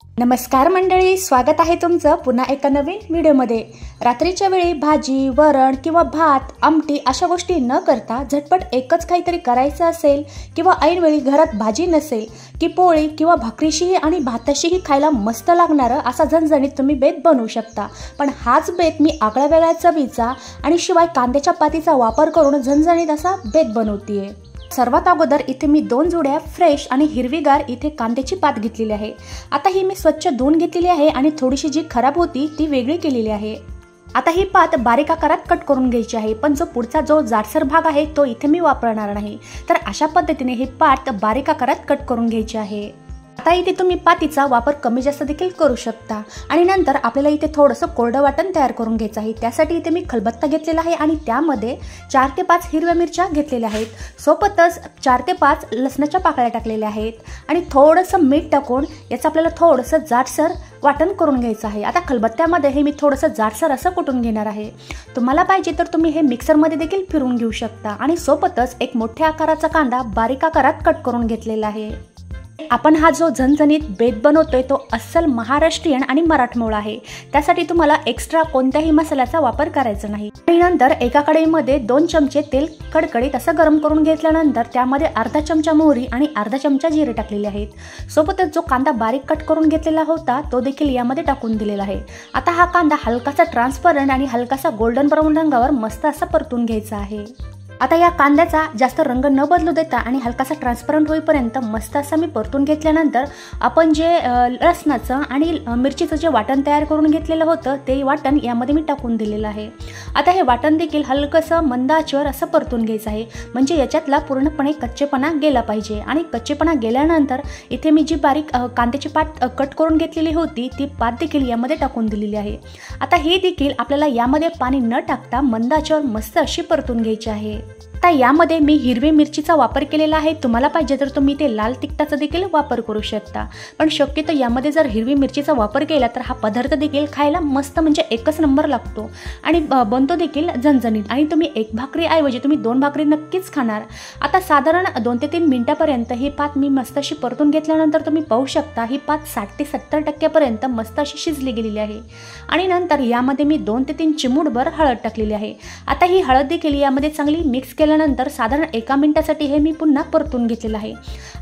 नमस्कार मंडळी, स्वागत आहे तुमचं पुन्हा एका नवीन व्हिडिओमध्ये। रात्रीच्या वेळी भाजी, वरण किंवा भात, आमटी अशा गोष्टी न करता झटपट एकच काहीतरी करायचं असेल किंवा ऐन वेळी घरात भाजी नसेल की पोळी किंवा भाकरीशीही आणि भाताशीही खायला मस्त लागणारं असा झणझणीत तुम्ही बेत बनवू शकता। पण हाच बेत मी आगळ्या वेगळ्या चवीचा आणि शिवाय कांद्याच्या पातीचा वापर करून झणझणीत असा बेत बनवतेय। सर्वात अगोदर इथे मी 2 जुड्या फ्रेश आणि हिरवीगार इथे कांद्याची पात घेतलेली आहे। आता ही मी स्वच्छ धुवून घेतलेली आहे आणि थोडीशी जी खराब होती ती वेगळी केलेली आहे। आता ही पात बारीक आकारात कट करून घ्यायची आहे, पण पुढचा जो जाडसर भाग आहे तो इथे मी वापरणार नाही। तर अशा पद्धतीने ही पात बारीक आकारात कट करून घ्यायची आहे। आता इथे तुम्ही पातीचा वापर कमी जास्त देखील करू शकता। आणि नंतर आपल्याला इथे थोडंसं कोरडं वाटण तयार करून घ्यायचं आहे। त्यासाठी इथे मी खलबत्ता घेतलेला आहे आणि त्यामध्ये 4 ते 5 हिरव्या मिरच्या घेतलेल्या आहेत। सोबतच 4 ते 5 लसणाच्या पाकळ्या टाकलेल्या आहेत आणि थोडंसं मीठ टाकून याचं आपल्याला थोडंसं जाडसर वाटण करून घ्यायचं आहे। आता खलबत्त्यामध्ये हे मी थोडंसं जाडसर असं कुटून घेणार आहे। तुम्हाला पाहिजे तर तुम्ही हे मिक्सरमध्ये देखील फिरवून घेऊ शकता। आणि सोबतच एक मोठ्या आकाराचा कांदा बारीक आकारात कट करून घेतलेला आहे। आपण हा जो झणझणीत बेत बनवतोय तो अस्सल महाराष्ट्रीयन आणि मराठमोळा आहे। त्यासाठी तुम्हाला एक्स्ट्रा कोणत्याही मसाल्याचा वापर करायचा नाही। आणि नंतर एका कढईमध्ये 2 चमचे तेल कडकडीत असं गरम करून घेतल्यानंतर त्यामध्ये अर्धा चमचा मोहरी आणि अर्धा चमचा जिरे टाकलेले आहेत। सोबतच जो कांदा बारीक कट करून घेतलेला होता तो देखील यामध्ये टाकून दिलेला आहे। आता हा कांदा हलकासा ट्रान्सपरंट आणि हलकासा गोल्डन ब्राऊन रंगावर मस्त असा परतून घ्यायचा आहे। आता या कांद्याचा जास्त रंग न बदलू देता आणि हलकासा ट्रान्सपरंट होईपर्यंत मस्त असं मी परतून घेतल्यानंतर आपण जे लसणाचं आणि मिरचीचं जे वाटण तयार करून घेतलेलं होतं ते वाटण यामध्ये मी टाकून दिलेलं आहे। आता हे वाटण देखील हलकसं मंद आचेवर असं परतून घ्यायचं आहे, म्हणजे याच्यातला पूर्णपणे कच्चेपणा गेला पाहिजे। आणि कच्चेपणा गेल्यानंतर इथे मी जी बारीक कांद्याची पात कट करून घेतलेली होती ती पात देखील यामध्ये टाकून दिलेली आहे। आता ही देखील आपल्याला यामध्ये पाणी न टाकता मंद आचेवर मस्त अशी परतून घ्यायची आहे। आता यामध्ये मी हिरवी मिरचीचा वापर केलेला आहे। तुम्हाला पाहिजे तर तुम्ही ते लाल तिखटाचा देखील वापर करू शकता, पण शक्यतो यामध्ये जर हिरवी मिरचीचा वापर केला तर हा पदार्थ देखील खायला मस्त म्हणजे एकच नंबर लागतो आणि बनतो देखील झणझणीत। आणि तुम्ही एक भाकरी ऐवजी तुम्ही 2 भाकरी नक्कीच खाणार। आता साधारण 2 ते 3 मिनिटापर्यंत ही पात मी मस्त अशी परतून घेतल्यानंतर तुम्ही पाहू शकता ही पात 60 ते 70% मस्त अशी शिजली गेलेली आहे। आणि नंतर यामध्ये मी 2 ते 3 चिमूटभर हळद टाकलेली आहे। आता ही हळद देखील यामध्ये चांगली मिक्स केल्यानंतर साधारण 1 मिनिटासाठी हे मी पुन्हा परतून घेतलेलं आहे।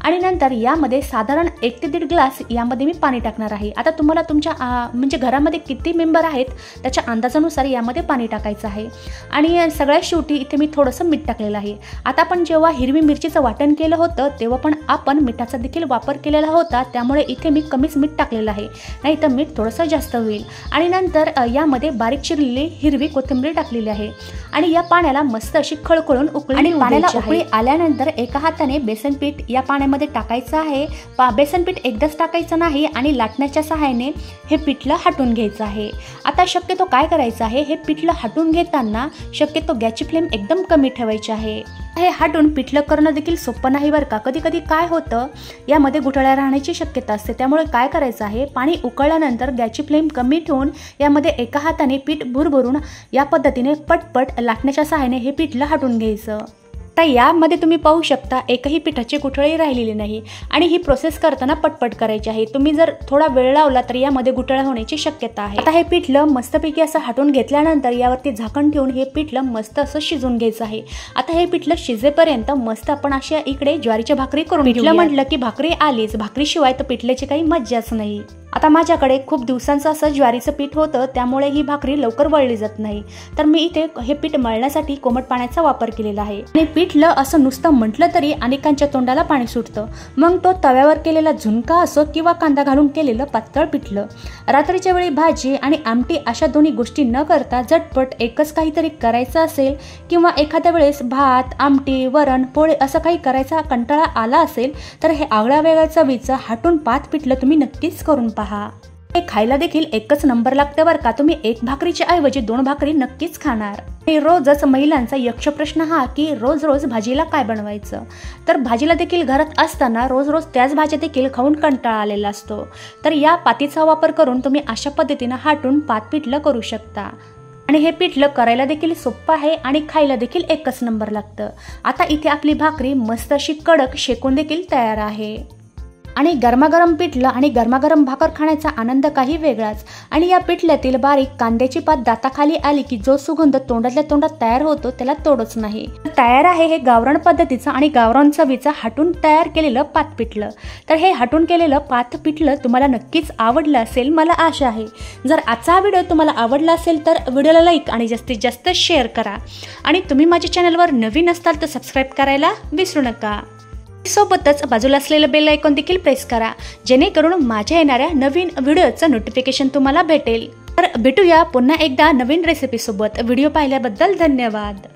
आणि नंतर यामध्ये साधारण 1 ते 1.5 ग्लास यामध्ये मी पाणी टाकणार आहे। आता तुम्हाला तुमच्या म्हणजे घरामध्ये किती मेंबर आहेत त्याच्या अंदाजानुसार यामध्ये पाणी टाकायचं आहे। आणि सगळ्यात शेवटी इथे मी थोडंसं मीठ टाकलेलं आहे। आता आपण जेव्हा हिरवी मिरचीचं वाटण केलं होतं तेव्हा पण आपण मिठाचा देखील वापर केलेला होता, त्यामुळे इथे मी कमीच मीठ टाकलेलं आहे, नाही तर मीठ थोडंसं जास्त होईल। आणि नंतर यामध्ये बारीक चिरलेली हिरवी कोथिंबीर टाकलेली आहे आणि या पाण्याला मस्त अशी खळखळून आणि पाण्याला उकळी आल्यानंतर एका हाताने बेसन पीठ या पाण्यामध्ये टाकायचं आहे। बेसन पीठ एकदाच टाकायचं नाही आणि लाटण्याच्या सहाय्याने हे पिठलं हटून घ्यायचं आहे। आता शक्यतो काय करायचं आहे, हे पिठलं हटून घेताना शक्यतो गॅसची फ्लेम एकदम कमी ठेवायची आहे। हे हटून पिठलं करणं देखील सोपं नाही बरं का। कधी कधी काय होतं यामध्ये गुठळ्या राहण्याची शक्यता असते, त्यामुळे काय करायचं आहे, पाणी उकळल्यानंतर गॅसची फ्लेम कमी ठेवून यामध्ये एका हाताने पीठ भुरभरून या पद्धतीने पटपट लाटण्याच्या सहाय्याने हे पिठलं हटून घ्यायचं। तर यामध्ये तुम्ही पाहू शकता एकही पिठाची गुठळी राहिलेली नाही आणि ही प्रोसेस करताना पटपट करायची आहे। तुम्ही जर थोडा वेळ लावला तर यामध्ये गुठळ्या होण्याची शक्यता आहे। आता हे पिठलं मस्तपैकी असं हटून घेतल्यानंतर यावरती झाकण ठेवून हे पिठलं मस्त असं शिजून घ्यायचं आहे। आता हे पिठलं शिजेपर्यंत मस्त आपण अशा इकडे ज्वारीची भाकरी करून घेऊया। पिठलं म्हटलं की भाकरी आलीच, भाकरीशिवाय तर पिठल्याची काही मज्जाच नाही। आता माझ्याकडे खूप दिवसांचं असं ज्वारीचं पीठ होतं, त्यामुळे ही भाकरी लवकर वळली जात नाही, तर मी इथे हे पीठ मळण्यासाठी कोमट पाण्याचा वापर केलेला आहे। आणि पिठलं असं नुसतं म्हटलं तरी अनेकांच्या तोंडाला पाणी सुटतं, मग तो तव्यावर केलेला झुणका असो किंवा कांदा घालून केलेलं पातळ पिठलं। रात्रीच्या वेळी भाजी आणि आमटी अशा दोन्ही गोष्टी न करता झटपट एकच काहीतरी करायचं असेल किंवा एखाद्या वेळेस भात, आमटी, वरण, पोळी असं काही करायचा कंटाळा आला असेल तर हे आगळ्या वेगळ्या चवीचं हटून पात पिठलं तुम्ही नक्कीच करून पहा। हे खायला देखील एकच नंबर लागते बरं का। तुम्ही 1 भाकरीच्या ऐवजी 2 भाकरी नक्कीच खाणार। आणि रोजच महिलांचा यक्ष प्रश्न हा की रोज रोज भाजीला काय बनवायचं, तर भाजीला देखील घरात असताना रोज रोज त्याच भाज्या देखील खाऊन कंटाळा आलेला असतो। तर या पातीचा वापर करून तुम्ही अशा पद्धतीने हटून पात पिठलं करू शकता आणि हे पिठलं करायला देखील सोपं आहे आणि खायला देखील एकच नंबर लागतं। आता इथे आपली भाकरी मस्त अशी कडक शेकून देखील तयार आहे। आणि गरमागरम पिठलं आणि गरमागरम भाकर खाण्याचा आनंद काही वेगळाच। आणि या पिठल्यातील बारीक कांद्याची पात दाताखाली आली की जो सुगंध तोंडातल्या तोंडात तयार होतो त्याला तोडच नाही। तयार आहे हे गावरान पद्धतीचं आणि गावरान चवीचं हटून तयार केलेलं पात पिठलं। तर हे हटून केलेलं पात पिठलं तुम्हाला नक्कीच आवडलं असेल मला आशा आहे। जर आजचा व्हिडिओ तुम्हाला आवडला असेल तर व्हिडिओला लाईक आणि जास्तीत जास्त शेअर करा आणि तुम्ही माझ्या चॅनलवर नवीन असाल तर सबस्क्राईब करायला विसरू नका। सोबतच बाजूला असलेलं बेल आयकॉन देखील प्रेस करा जेणेकरून माझ्या येणाऱ्या नवीन व्हिडिओचं नोटिफिकेशन तुम्हाला भेटेल। तर भेटूया पुन्हा एकदा नवीन रेसिपी सोबत। व्हिडिओ पाहिल्याबद्दल धन्यवाद।